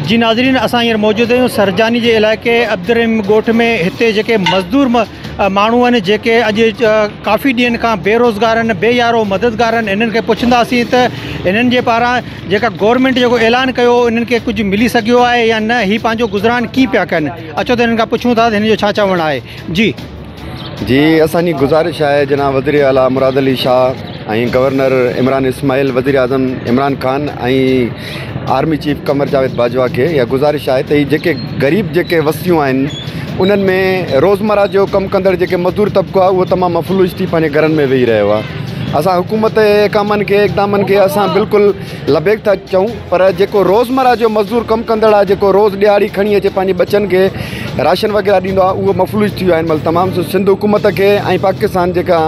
जी नाज़रीन, असां हींअर मौजूदु आहियूं सरजानी जे इलाइक़े अब्दुर्रहीम ॻोठ में। हिते जेके मज़दूर माण्हू आहिनि जेके अॼु काफ़ी ॾींहंनि खां बेरोज़गार आहिनि, बेयारो मददगार आहिनि, इन्हनि खे पुछंदासीं त इन्हनि जे पारां जेका गवर्नमेंट जेको ऐलान कयो इन्हनि खे कुझु मिली सघियो आहे या न, हीअ पंहिंजो गुज़रान कीअं पिया कनि। अचो त हिननि खां पुछूं था त हिन जो छा चवणु आहे। जी असांजी गुज़ारिश आहे जनाब वज़ीर आला मुराद अली शाह ऐं गवर्नर इमरान इस्माइल, वज़ीर आज़म इमरान ख़ान ऐं आर्मी चीफ कमर जावेद बाजवा खे इहा गुज़ारिश आहे त हीअ जेके ग़रीब जेके वसियूं आहिनि उन्हनि में रोज़मर्रा जो कमु कंदड़ जेके मज़दूर तबिको आहे उहो तमामु मफ़लूज थी पंहिंजे घरनि में वेही रहियो आहे। असां हुकूमत जे कमनि खे इक़दामनि खे असां बिल्कुलु लबेक था चऊं, पर जेको रोज़मर्रा जो मज़दूर कमु कंदड़ आहे जेको रोज़ ॾियारी खणी अचे पंहिंजे बचनि खे राशन वग़ैरह ॾींदो आहे उहो मफ़लूज थी विया आहिनि। मतलब तमामु सिंध हुकूमत खे ऐं पाकिस्तान जेका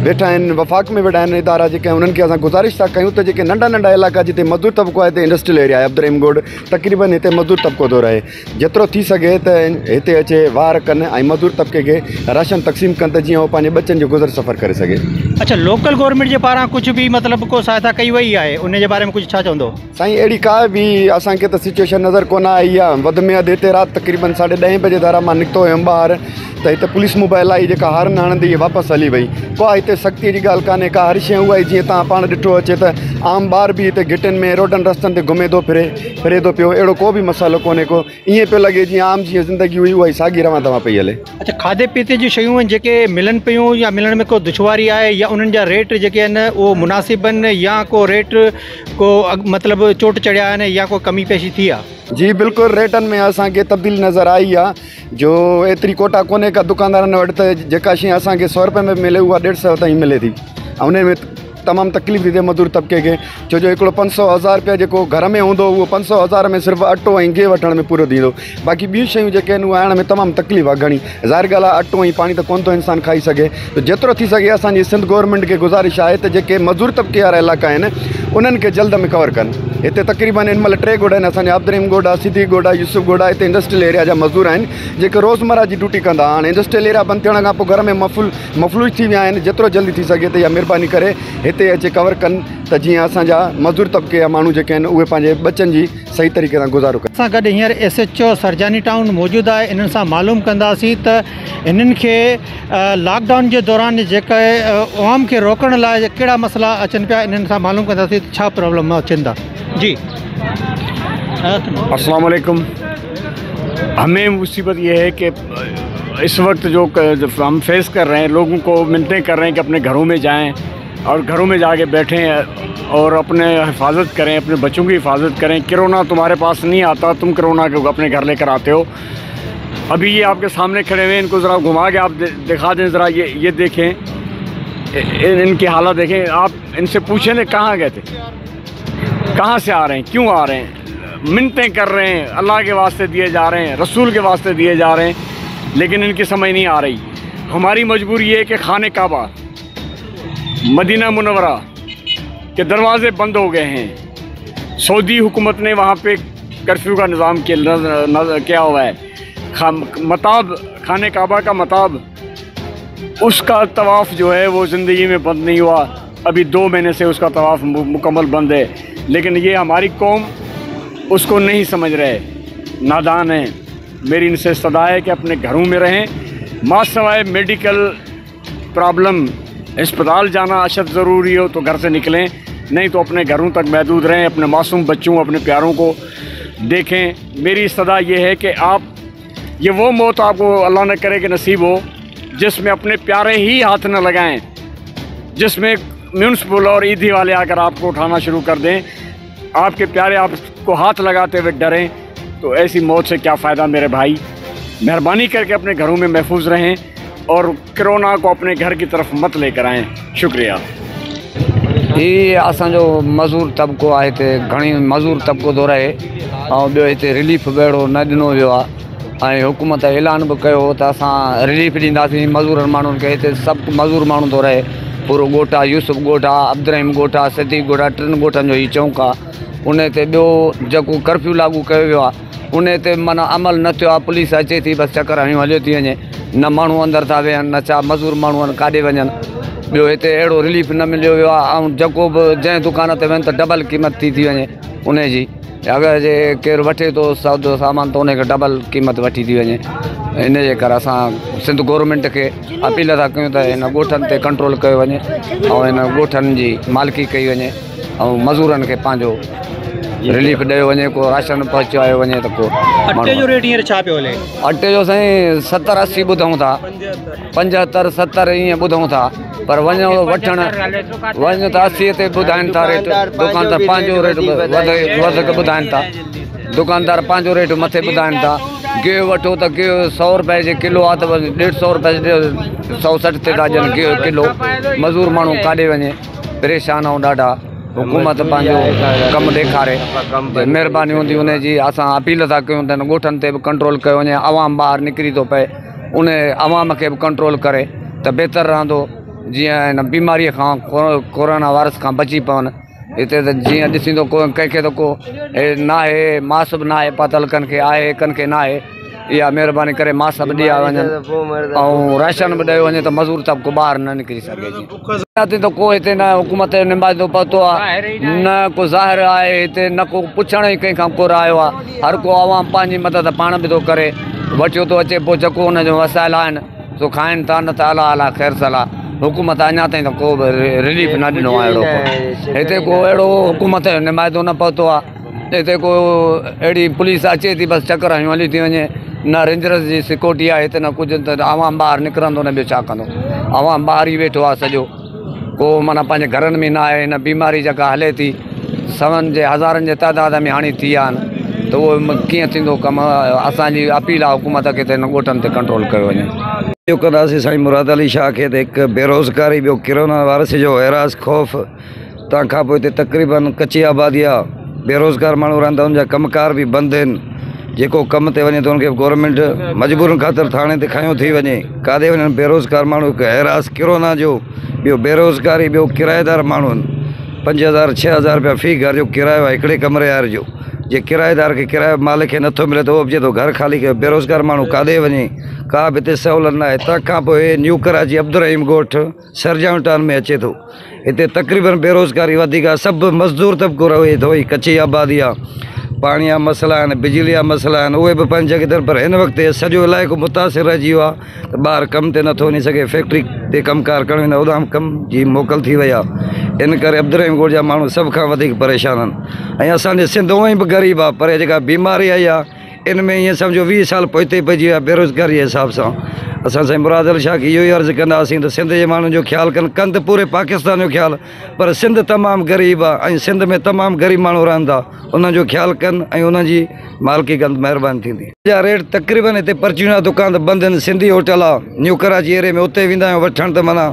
वेठा आहिनि वफ़ाक़ में वेठा आहिनि इदारा जेके उन्हनि खे असां गुज़ारिश था कयूं त जेके नंढा नंढा इलाइक़ा जिते मज़दूर तबिको आहे हिते इंडस्ट्रियल एरिया आहे अब्दुर्रहीम ॻोठ, तक़रीबन हिते मज़दूर तबिको थो रहे, जेतिरो थी सघे त हिते अचे वार कनि ऐं मज़दूर तबिके खे राशन तक़सीम कनि त जीअं उहो पंहिंजे बचनि जो गुज़र सफ़र करे सघे। अच्छा, लोकल गवर्नमेंट जे पारां कुझु बि मतिलबु को सहायता कई वई आहे, उन जे बारे में कुझु छा चवंदो? साईं अहिड़ी का बि असांखे त सिचुएशन नज़र कोन आई आहे। वधि में वधि हिते राति तक़रीबन 10:30 बजे धारा मां निकितो हुयुमि ॿाहिरि त हिते पुलिस मोबाइल आई जेका हारन हणंदी इहा वापसि हली वई। को हिते सख़्तीअ जी ॻाल्हि कान्हे, का हर शइ उहा ई जीअं तव्हां पाण ॾिठो अचे त आम ॿार बि हिते गिटियुनि में रोडनि रस्तनि ते घुमे थो फिरे थो पियो, अहिड़ो को बि मसालो कोन्हे को, ईअं पियो लॻे जीअं आम जीअं ज़िंदगी हुई उहा ई साॻी रवां तव्हां पई हले। अच्छा, खाधे पीते जी शयूं आहिनि जेके मिलनि पियूं या मिलण में को दुश्वारी आहे या उन्हनि जा रेट जेके आहिनि उहो मुनासिबु आहिनि या को रेट को मतिलबु चोट चढ़िया आहिनि या को कमी पेशी थी आहे? जी बिल्कुलु, रेटनि में असांखे तब्दीली नज़र आई आहे। जो एतिरी कोटा कोन्हे का दुकानदारनि वटि त जेका शइ असांखे 100 रुपए में मिले उहा 150 ताईं मिले थी ऐं उन में तमामु तकलीफ़ थी थिए मज़दूर तबिके खे, छो जो हिकिड़ो 500-1000 रुपया जेको घर में हूंदो उहो 500-1000 में सिर्फ़ु अटो ऐं गिहु वठण में पूरो थींदो, बाक़ी ॿियूं शयूं जेके आहिनि उहे आणण में तमामु तकलीफ़ आहे घणी। ज़ाहिर ॻाल्हि आहे अटो ऐं पाणी त कोन थो इंसानु खाई सघे, त जेतिरो थी सघे असांजी सिंध गवर्नमेंट खे गुज़ारिश आहे त जेके मज़दूर तबिके वारा इलाइक़ा आहिनि उन्हनि खे जल्द में कवर कनि। हिते तक़रीबन हिन महिल 3 ॻोठ आहिनि असांजा, अब्दुर्रहीम ॻोठ आहे, सिद्दीक़ ॻोठ आहे, यूसुफ ॻोठ आहे। हिते इंडस्ट्रियल एरिया जा मज़दूर आहिनि जेके रोज़मर्रा जी ड्यूटी कंदा। हाणे इंडस्ट्रियल एरिया बंदि थियण खां पोइ घर में मफ़लूज थी विया आहिनि, जेतिरो जल्दी थी सघे त इहा महिरबानी करे हिते अचे कवर कनि त जीअं असांजा मज़दूर तबिके जा माण्हू जेके आहिनि उहे पंहिंजे बचनि जी सही तरीक़े सां गुज़ारो कनि। असां गॾु हींअर SHO सरजानी टाउन मौजूदु आहे, इन्हनि सां मालूम कंदासीं त इन्हनि खे लॉकडाउन जे दौरान जेका आवाम खे रोकण लाइ कहिड़ा मसइला अचनि पिया, इन्हनि सां मालूम कंदासीं त छा प्रॉब्लम अचनि था। जी अस्सलाम वालेकुम। हमें मुसीबत ये है कि इस वक्त जो हम फेस कर रहे हैं, लोगों को मिन्नतें कर रहे हैं कि अपने घरों में जाएं और घरों में जाके बैठें और अपने हिफाजत करें, अपने बच्चों की हिफाजत करें। कोरोना तुम्हारे पास नहीं आता, तुम कोरोना को अपने घर लेकर आते हो। अभी ये आपके सामने खड़े हुए, इनको ज़रा घुमा के आप दिखा दें ज़रा, ये देखें इनकी हालत देखें। आप इनसे पूछें ना कहाँ गए थे, कहाँ से आ रहे हैं, क्यों आ रहे हैं, मिन्नतें कर रहे हैं, अल्लाह के वास्ते दिए जा रहे हैं, रसूल के वास्ते दिए जा रहे हैं, लेकिन इनकी समझ नहीं आ रही। हमारी मजबूरी ये है कि खाने काबा मदीना मुनव्वरा के दरवाज़े बंद हो गए हैं। सऊदी हुकूमत ने वहाँ पे कर्फ्यू का निज़ाम किया हुआ है। मताब खाने काबा का मताब उसका तवाफ़ जो है वो ज़िंदगी में बंद नहीं हुआ, अभी 2 महीने से उसका तवाफ़ मुकम्मल बंद है। लेकिन ये हमारी कौम उसको नहीं समझ रहे, नादान हैं। मेरी इनसे सदा है कि अपने घरों में रहें, मासवाए मेडिकल प्रॉब्लम अस्पताल जाना अशद ज़रूरी हो तो घर से निकलें, नहीं तो अपने घरों तक महदूद रहें, अपने मासूम बच्चों अपने प्यारों को देखें। मेरी सदा ये है कि आप ये वो मौत आपको अल्लाह न करे कि नसीब हो जिसमें अपने प्यारे ही हाथ न लगाएं, जिसमें म्यूनसिपल और ईदी वाले आकर आपको उठाना शुरू कर दें, आपके प्यारे आपको हाथ लगाते हुए डरें, तो ऐसी मौत से क्या फ़ायदा मेरे भाई। मेहरबानी करके अपने घरों में महफूज रहें और कोरोना को अपने घर की तरफ मत लेकर आएँ। शुक्रिया। ये असांजो मज़दूर तबिको आहे, हिते घणी मज़दूर तबिको थो रहे ऐं ॿियो हिते रिलीफ बेड़ो न ॾिनो वियो आहे ऐं हुकूमत ऐलान बि कयो त असां रिलीफ ॾींदासीं मज़दूर माण्हुनि खे। हिते सभु मज़दूर माण्हू थो रहे, पूरो ॻोठ आहे, यूसुफ ॻोठ आहे, अब्दुर्रहीम ॻोठ आहे, सिद्दीक़ ॻोठ आहे, 3 ॻोठनि जो ही चौंक आहे। उन ते ॿियो जेको कर्फ्यू लागू कयो वियो आहे उन ते माना अमल न थियो आहे। पुलिस अचे थी बसि चकर हणी हलियो थी वञे, न माण्हू अंदरि था वेहनि, न छा मज़दूर माण्हू आहिनि काॾे वञनि। ॿियो हिते अहिड़ो रिलीफ न मिलियो वियो आहे ऐं जेको बि जंहिं दुकान ते वञनि त डबल क़ीमत थी वञे उनजी। अगरि जे केरु वठे थो सौदो सामान त उनखे डबल क़ीमत वठी थी वञे। इन जे करे असां सिंध गवर्नमेंट खे अपील था कयूं त हिन ॻोठनि ते कंट्रोल कयो वञे ऐं हिन ॻोठनि जी मालिकी कई वञे ऐं मज़ूरनि खे पंहिंजो रिलीफ ॾियो वञे, को राशन पहुचायो वञे त को। अटे जो रेट हींअर छा पियो हले? अटे जो साईं 70-80 ॿुधूं था, 75-70 ईअं ॿुधूं था, पर वञो वञो त 80 ते ॿुधाइनि था रेट। दुकानदार पंहिंजो रेट वधीक ॿुधाइनि था, दुकानदार पंहिंजो रेट मथे ॿुधाइनि था। गिहु वठो त गिहु 100 रुपए जे किलो आहे त 150 रुपए 160 ते था ॾियनि गिहु किलो। मज़ूर माण्हू काॾे वञे, परेशान ऐं ॾाढा। हुकूमत पंहिंजो कमु ॾेखारे, महिरबानी हूंदी उनजी। असां अपील था कयूं त हिन ॻोठनि ते बि कंट्रोल कयो वञे। आवाम ॿाहिरि निकिरी थो पए, उन आवाम खे बि कंट्रोल करे त बहितरु रहंदो, जीअं हिन बीमारीअ खां कोरोना वायरस खां बची पवनि। हिते त जीअं ॾिसींदो को कंहिंखे त को न आहे मास्क बि न आहे, पातल कनखे आहे कनखे न आहे। इहा महिरबानी करे मास्क बि ॾिया वञनि ऐं राशन बि ॾियो वञे त मज़ूर तबिको ॿाहिरि न निकिरी सघे। त को हिते न हुकूमत जो निमाइंदो पतो आहे, न को ज़ाहिर आहे हिते, न को पुछण ई कंहिंखां को आयो आहे। हर को आवाम पंहिंजी मदद पाण बि थो करे, वठियो थो अचे। पोइ जेको हुनजो वसाइल आहिनि सो खाइनि था, न त अला अला ख़ैर सलाह। हुकूमत अञा ताईं त को बि रिलीफ न ॾिनो आहे अहिड़ो। हिते को अहिड़ो हुकूमत जो नुमाइंदो न पहुतो आहे। हिते को अहिड़ी पुलिस अचे थी, बसि चकर हयूं हली थी वञे, न रेंजर्स जी सिक्योरिटी आहे हिते, न कुझु। त आवाम ॿाहिरि निकिरंदो न, ॿियो छा कंदो? आवाम ॿाहिरि ई वेठो आहे सॼो, को माना पंहिंजे घरनि में न आहे। हिन बीमारी जेका हले थी, सवनि जे हज़ारनि जे तइदाद में हाणे थी विया आहिनि, त उहो कीअं थींदो कमु? असांजी अपील आहे हुकूमत खे त हिन ॻोठनि ते कंट्रोल कयो वञे। इहो कंदासीं साईं मुराद अली शाह खे त हिकु बेरोज़गारी, ॿियो किरोना वायरस जो हैरास ख़ौफ़। तंहिंखां पोइ हिते तक़रीबन कची आबादी आहे, बेरोज़गार माण्हू रहंदा, उनजा कमकार बि बंदि आहिनि। जेको कम ते वञे त हुनखे गवर्नमेंट मजबूरनि ख़ातिर थाणे ते खयों थी वञे। काॾे वञनि बेरोज़गार माण्हू, हिकु हैरास किरोना जो, ॿियो बेरोज़गारी, ॿियो किराएदार माण्हू आहिनि। 5000-6000 रुपया फ़ी घर जो किरायो आहे हिकिड़े कमरे वारे जो। जे किराएदार खे किरायो मालिक खे नथो मिले त उहो बि चए थो घर ख़ाली कयो। बेरोज़गार माण्हू काॾे वञे, का बि हिते सहूलियत न आहे। तंहिंखां पोइ न्यू कराची अब्दुर्रहीम ॻोठ सरजाऊं टाउन में अचे थो। हिते तक़रीबन बेरोज़गारी वधीक आहे, सभु मज़दूर तबिको रहे थो। कची आबादी आहे, पाणी जा मसइला आहिनि, बिजली जा मसइला आहिनि, उहे बि पंहिंजी जॻह ते। पर हिन वक़्तु सॼो इलाइक़ो मुतासिर रहिजी वियो आहे त ॿाहिरि कम ते नथो वञी सघे, फैक्ट्री ते कमकार करणु वेंदा, उतां कम जी मोकल थी वई आहे। इन करे अब्दुर्रहीम ॻोठ जा माण्हू सभ खां वधीक परेशान आहिनि। ऐं असांजे सिंध उहो ई बि ग़रीब आहे, पर जेका बीमारी आई आहे इन में ईअं सम्झो 20 साल पोइते पइजी विया बेरोज़गारी जे हिसाब सां। असां साईं मुराद अली शाह खे इहो ई अर्ज़ु कंदासीं त सिंध जे माण्हुनि जो ख़्यालु कनि त पूरे पाकिस्तान जो ख़्यालु, पर सिंध तमामु ग़रीब आहे ऐं सिंध में तमामु ग़रीब माण्हू रहंदा, उन्हनि जो ख़्यालु कनि ऐं उन्हनि जी मालिकी कनि, महिरबानी थींदी। जा रेट तक़रीबन हिते परचून जा दुकान त बंदि आहिनि। सिंधी होटल आहे न्यू कराची एरिया में, उते वेंदा आहियूं वठणु त माना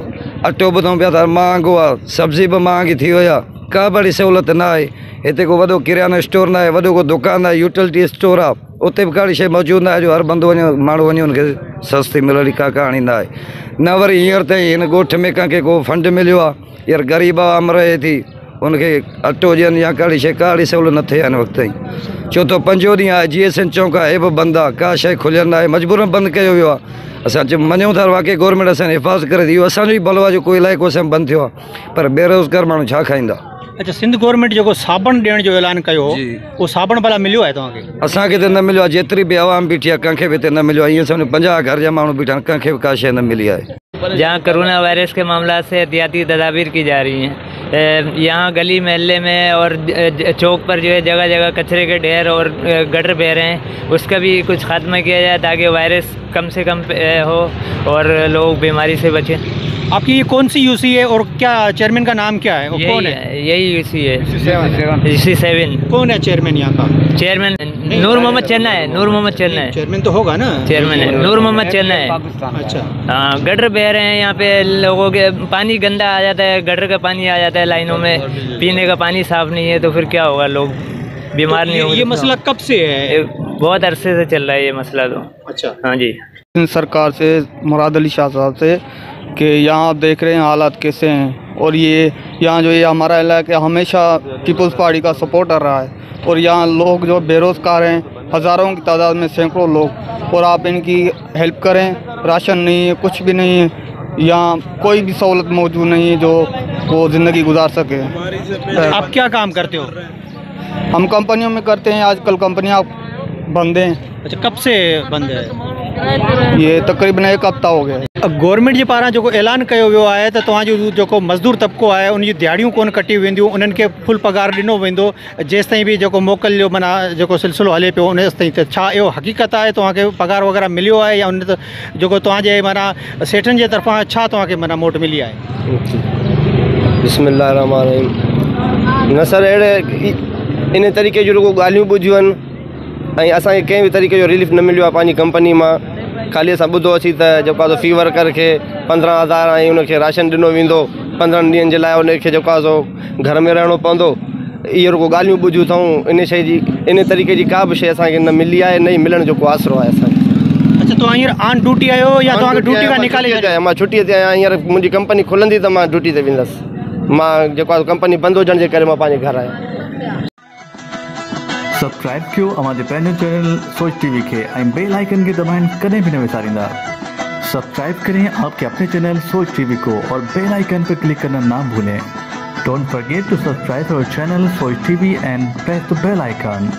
अटो ॿुधूं पिया था महांगो आहे, सब्ज़ी बि महांगी थी वई आहे, का बि अहिड़ी सहूलियत न आहे। हिते को वॾो किराना स्टोर न आहे, वॾो को दुकानु आहे, यूटिलिटी स्टोर आहे, उते बि काड़ी शइ मौजूदु न आहे जो हर बंदो वञे माण्हू वञे हुनखे सस्ती मिलणी का कहाणी न आहे। न वरी हींअर ताईं हिन ॻोठ में कंहिंखे को फंड मिलियो आहे, हींअर ग़रीब आम रहे थी, हुनखे अटो ॾियनि या काड़ी शइ, काड़ी सहूलियत न थिए हिन वक़्त ताईं। छो त 5 ॾींहं आहे, GSN चौक आहे, हे बि बंदि आहे, का शइ खुलियल न आहे, मजबूरन बंदि कयो वियो आहे। असां मञूं था वाक़ई गवर्नमेंट असांजी हिफ़ाज़त करे थी, इहो असांजो ई बलवा जो कोई इलाइक़ो असां बंदि थियो आहे, पर बेरोज़गार माण्हू छा खाईंदा। अच्छा, सिंध गवर्नमेंट जेको साबुण ॾियण जो ऐलान कयो, उहो साबुण भला मिलियो आहे तव्हांखे? असांखे त न मिलियो आहे, जेतिरी बि आवाम बीठी आहे कंहिंखे बि हिते न मिलियो आहे। ईअं सम्झो 50 घर जा माण्हू बीठा आहिनि, कंहिंखे बि का शइ न मिली आहे। जहाँ कोरोना वायरस के मामला से एहतियाती तदाबीर की जा रही हैं, यहाँ गली मोहल्ले में और चौक पर जो है जगह जगह कचरे के ढेर और गटर बह रहे हैं, उसका भी कुछ खात्मा किया जाए ताकि वायरस कम से कम हो और लोग बीमारी से बचें। आपकी ये कौन सी यूसी है और क्या चेयरमैन का नाम क्या है और कौन है? यही यूसी है, UC7। कौन है चेयरमैन यहाँ का? चेयरमैन नूर मोहम्मद चन्ना है। नूर मोहम्मद चन्ना है चेयरमैन तो होगा ना? चेयरमैन है नूर मोहम्मद चन्ना है। अच्छा, हाँ, गटर बह रहे हैं यहाँ पे, लोगों के पानी गंदा आ जाता है, गटर का पानी आ जाता है लाइनों में, पीने का पानी साफ नहीं है, तो फिर क्या होगा, लोग बीमार नहीं होंगे। ये मसला कब से है? बहुत अरसे से चल रहा है ये मसला तो। अच्छा, हाँ जी। सरकार से, मुराद अली शाह साहब से, कि यहाँ आप देख रहे हैं हालात कैसे हैं, और ये यहाँ जो ये हमारा इलाका हमेशा पीपल्स पार्टी का सपोर्टर रहा है, और यहाँ लोग जो बेरोज़गार हैं हज़ारों की तादाद में, सैकड़ों लोग, और आप इनकी हेल्प करें। राशन नहीं है, कुछ भी नहीं है, यहाँ कोई भी सहूलत मौजूद नहीं है जो वो ज़िंदगी गुजार सके। आप क्या काम करते हो? हम कंपनियों में करते हैं, आजकल कंपनियां बंद हैं। अच्छा, कब से बंद है? ये तकरीबन 1 हफ्ता हो गया। गवर्नमेंट जे पारां जेको ऐलान कयो वियो आहे त तव्हांजो जेको मज़दूर तबिको आहे उनजी दिहाड़ियूं कोन कटी वेंदियूं, उन्हनि खे फुल पगार ॾिनो वेंदो जेसि ताईं बि जेको मोकल जो माना जेको सिलसिलो हले पियो उन ताईं। त छा इहो हक़ीक़त आहे, तव्हांखे पगार वग़ैरह मिलियो आहे या उन त जेको तव्हांजे माना सेठनि जे तरफ़ां छा तव्हांखे माना मोट मिली आहे? बिस्मिल्लाहिर्रहमानिर्रहीम। न सर, अहिड़े इन तरीक़े जूं रुॻो ॻाल्हियूं ॿुधियूं आहिनि ऐं असांखे कंहिं बि तरीक़े जो रिलीफ न मिलियो आहे पंहिंजी कंपनी मां। ख़ाली असां ॿुधो अची त जेको आहे फी वर्कर खे 15,000 ऐं उनखे राशन ॾिनो वेंदो 15 ॾींहंनि जे लाइ, उनखे जेको आहे सो घर में रहणो पवंदो। इहे रुॻो ॻाल्हियूं ॿुधियूं अथऊं। इन शइ जी, इन तरीक़े जी का बि शइ असांखे न मिली आहे, न ई मिलण जो को आसरो आहे असांखे। अच्छा, तव्हां हींअर ऑन ड्यूटी आहियो या तव्हांखे ड्यूटी खां निकाले छॾियो? मां छुटीअ ते आहियां। हींअर मुंहिंजी कंपनी खुलंदी त मां ड्यूटी ते वेंदुसि। मां जेको आहे कंपनी बंदि हुजण जे करे मां पंहिंजे घर आहियां। सब्सक्राइब कयो अवांजे पंहिंजे चैनल सोच टीवी के ऐं बेल आइकन के दबाइण कदें भी न विसारींदा। सब्सक्राइब करें आपके अपने चैनल सोच टीवी को और बेल आइकन पर क्लिक करना ना भूलें। Don't forget to subscribe our channel Soch TV and press the bell icon.